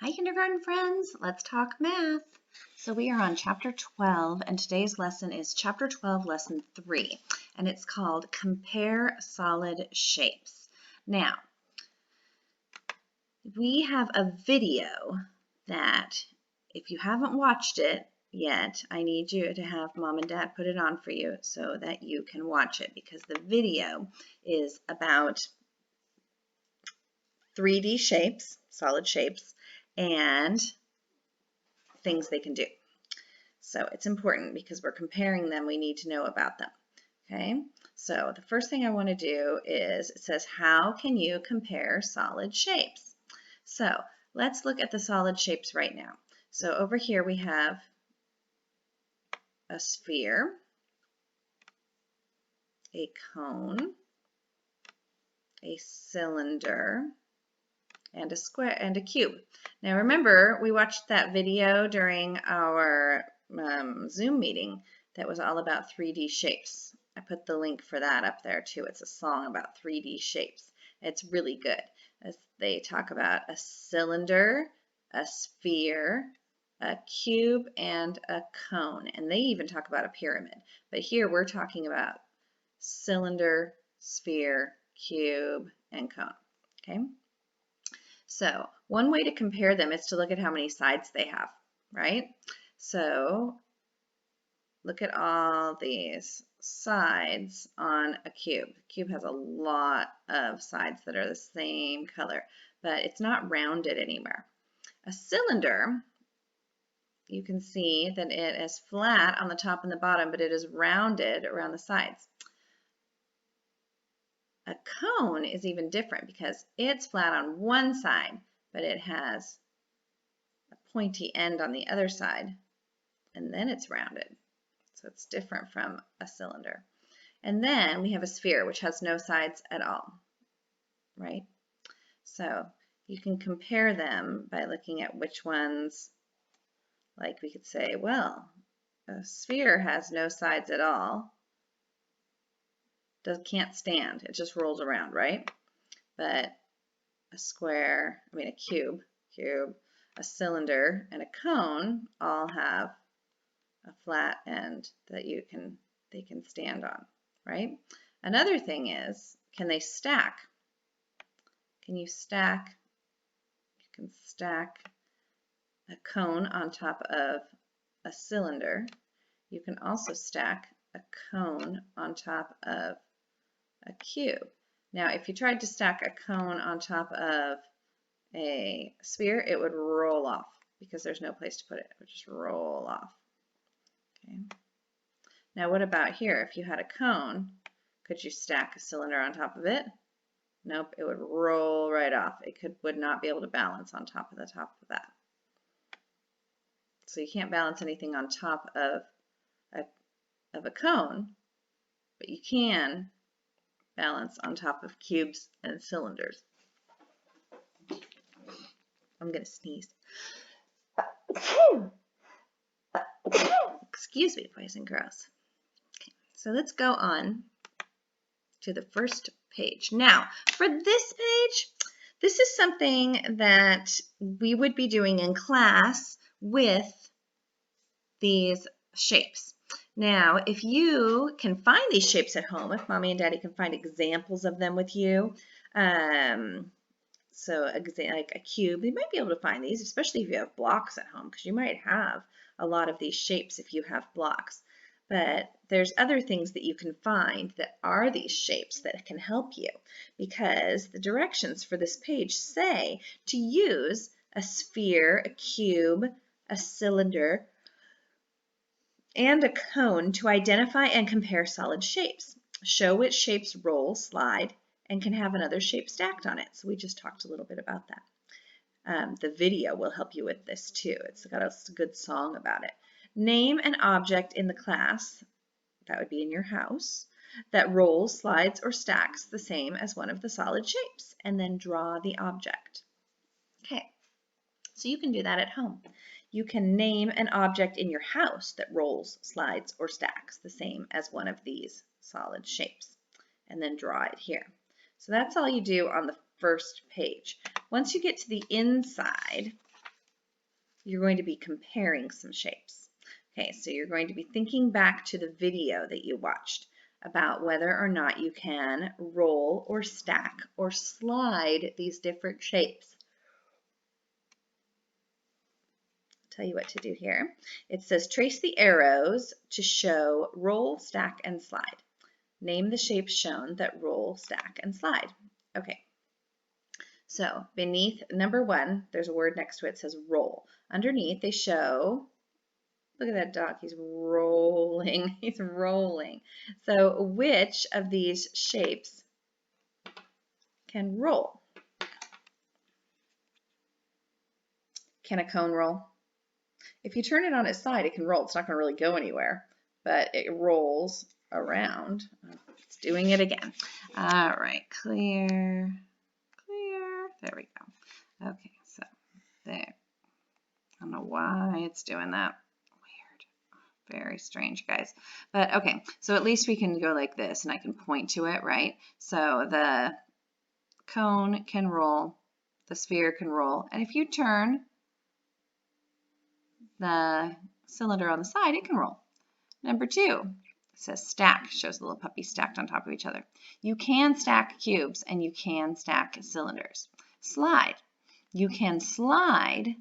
Hi, kindergarten friends. Let's talk math. So we are on chapter 12, and today's lesson is chapter 12, lesson 3, and it's called Compare Solid Shapes. Now, we have a video that if you haven't watched it yet, I need you to have mom and dad put it on for you so that you can watch it, because the video is about 3D shapes, solid shapes, and things they can do. So it's important because we're comparing them, we need to know about them. Okay, so the first thing I want to do is, it says, how can you compare solid shapes? So let's look at the solid shapes right now. So over here we have a sphere, a cone, a cylinder, and a square and a cube. Now remember, we watched that video during our Zoom meeting that was all about 3D shapes. I put the link for that up there too. It's a song about 3D shapes. It's really good. As they talk about a cylinder, a sphere, a cube, and a cone. And they even talk about a pyramid. But here we're talking about cylinder, sphere, cube, and cone. Okay? So one way to compare them is to look at how many sides they have, right? So look at all these sides on a cube. A cube has a lot of sides that are the same color, but it's not rounded anywhere. A cylinder, you can see that it is flat on the top and the bottom, but it is rounded around the sides. A cone is even different because it's flat on one side, but it has a pointy end on the other side, and then it's rounded. So it's different from a cylinder. And then we have a sphere, which has no sides at all, right? So you can compare them by looking at which ones, like we could say, well, a sphere has no sides at all. Can't stand, it just rolls around, right? But a cube, a cylinder, and a cone all have a flat end that they can stand on, right? Another thing is, can they stack? Can you stack? You can stack a cone on top of a cylinder. You can also stack a cone on top of a cube. Now, if you tried to stack a cone on top of a sphere, it would roll off because there's no place to put it. It would just roll off. Okay. Now, what about here? If you had a cone, could you stack a cylinder on top of it? Nope, it would roll right off. It would not be able to balance on top of that. So you can't balance anything on top of a cone, but you can balance on top of cubes and cylinders. I'm going to sneeze. Excuse me, boys and girls. Okay, so let's go on to the first page. Now, for this page, this is something that we would be doing in class with these shapes. Now, if you can find these shapes at home, if mommy and daddy can find examples of them with you, so like a cube, you might be able to find these, especially if you have blocks at home, because you might have a lot of these shapes if you have blocks. But there's other things that you can find that are these shapes that can help you, because the directions for this page say to use a sphere, a cube, a cylinder, and a cone to identify and compare solid shapes. Show which shapes roll, slide, and can have another shape stacked on it. So we just talked a little bit about that. The video will help you with this too. It's got a good song about it. Name an object in the class, that would be in your house, that rolls, slides, or stacks the same as one of the solid shapes, and then draw the object. Okay, so you can do that at home. You can name an object in your house that rolls, slides, or stacks the same as one of these solid shapes, and then draw it here. So that's all you do on the first page. Once you get to the inside, you're going to be comparing some shapes. Okay, so you're going to be thinking back to the video that you watched about whether or not you can roll or stack or slide these different shapes. I'll tell you what to do here. It says trace the arrows to show roll, stack, and slide. Name the shapes shown that roll, stack, and slide. Okay. So beneath number 1, there's a word next to it that says roll. Underneath they show, look at that dog, he's rolling, he's rolling. So which of these shapes can roll? Can a cone roll? If you turn it on its side, it can roll. It's not going to really go anywhere, but it rolls around. It's doing it again. All right, clear, clear. There we go. Okay, so there. I don't know why it's doing that. Weird. Very strange, guys. But okay, so at least we can go like this, and I can point to it, right? So the cone can roll, the sphere can roll, and if you turn the cylinder on the side, it can roll. Number 2, it says stack, shows the little puppy stacked on top of each other. You can stack cubes and you can stack cylinders. Slide, you can slide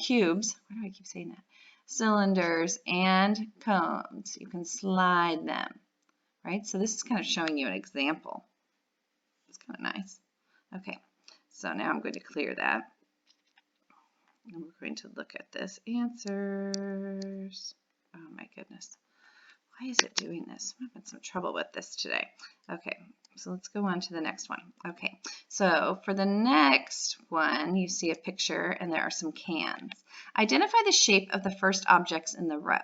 cubes, why do I keep saying that? Cylinders and cones, you can slide them, right? So this is kind of showing you an example. It's kind of nice. Okay, so now I'm going to clear that. And we're going to look at this answers. Oh my goodness. Why is it doing this? I'm having some trouble with this today. Okay, so let's go on to the next one. Okay, so for the next one, you see a picture and there are some cans. Identify the shape of the first objects in the row.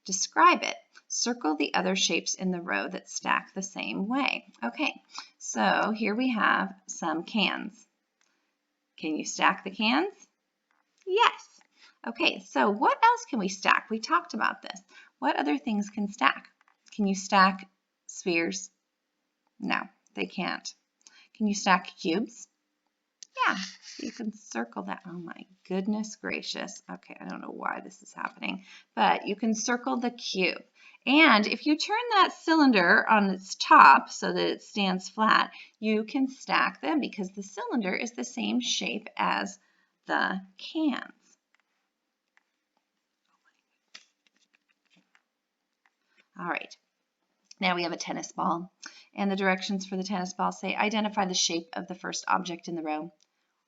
Describe it. Circle the other shapes in the row that stack the same way. Okay, so here we have some cans. Can you stack the cans? Yes. Okay, so what else can we stack? We talked about this. What other things can stack? Can you stack spheres? No, they can't. Can you stack cubes? Yeah, you can circle that. Oh my goodness gracious. Okay, I don't know why this is happening, but you can circle the cube. And if you turn that cylinder on its top so that it stands flat, you can stack them because the cylinder is the same shape as the cans. All right, now we have a tennis ball, and the directions for the tennis ball say identify the shape of the first object in the row.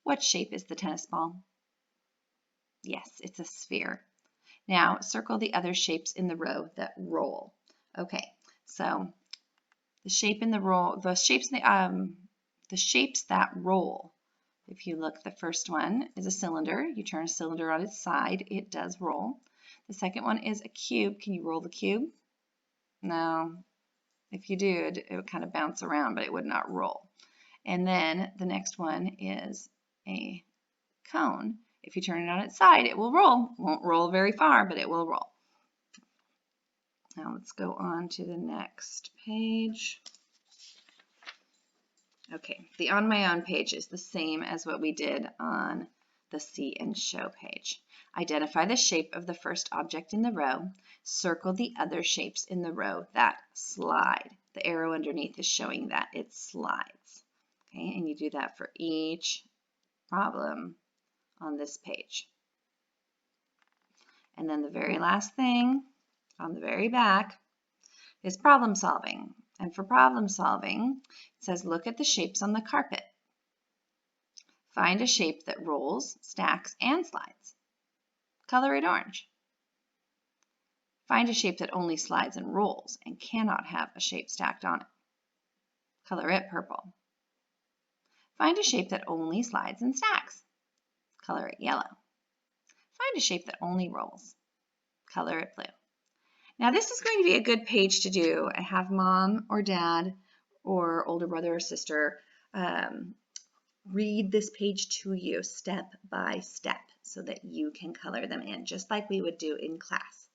What shape is the tennis ball? Yes, it's a sphere. Now circle the other shapes in the row that roll. Okay, so the shape in the roll, the shapes that roll. If you look, the first one is a cylinder. You turn a cylinder on its side, it does roll. The second one is a cube. Can you roll the cube? No. If you do, it would kind of bounce around, but it would not roll. And then the next one is a cone. If you turn it on its side, it will roll. Won't roll very far, but it will roll. Now let's go on to the next page. Okay, the On My Own page is the same as what we did on the See and Show page. Identify the shape of the first object in the row. Circle the other shapes in the row that slide. The arrow underneath is showing that it slides. Okay, and you do that for each problem on this page. And then the very last thing on the very back is problem solving. And for problem solving, it says look at the shapes on the carpet. Find a shape that rolls, stacks, and slides. Color it orange. Find a shape that only slides and rolls and cannot have a shape stacked on it. Color it purple. Find a shape that only slides and stacks. Color it yellow. Find a shape that only rolls. Color it blue. Now this is going to be a good page to do and have mom or dad or older brother or sister read this page to you step by step so that you can color them in just like we would do in class.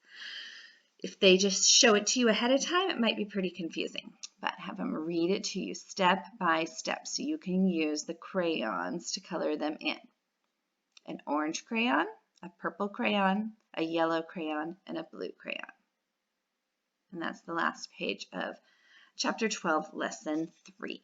If they just show it to you ahead of time, it might be pretty confusing, but have them read it to you step by step so you can use the crayons to color them in. An orange crayon a purple crayon, a yellow crayon, and a blue crayon. And that's the last page of Chapter 12, Lesson 3.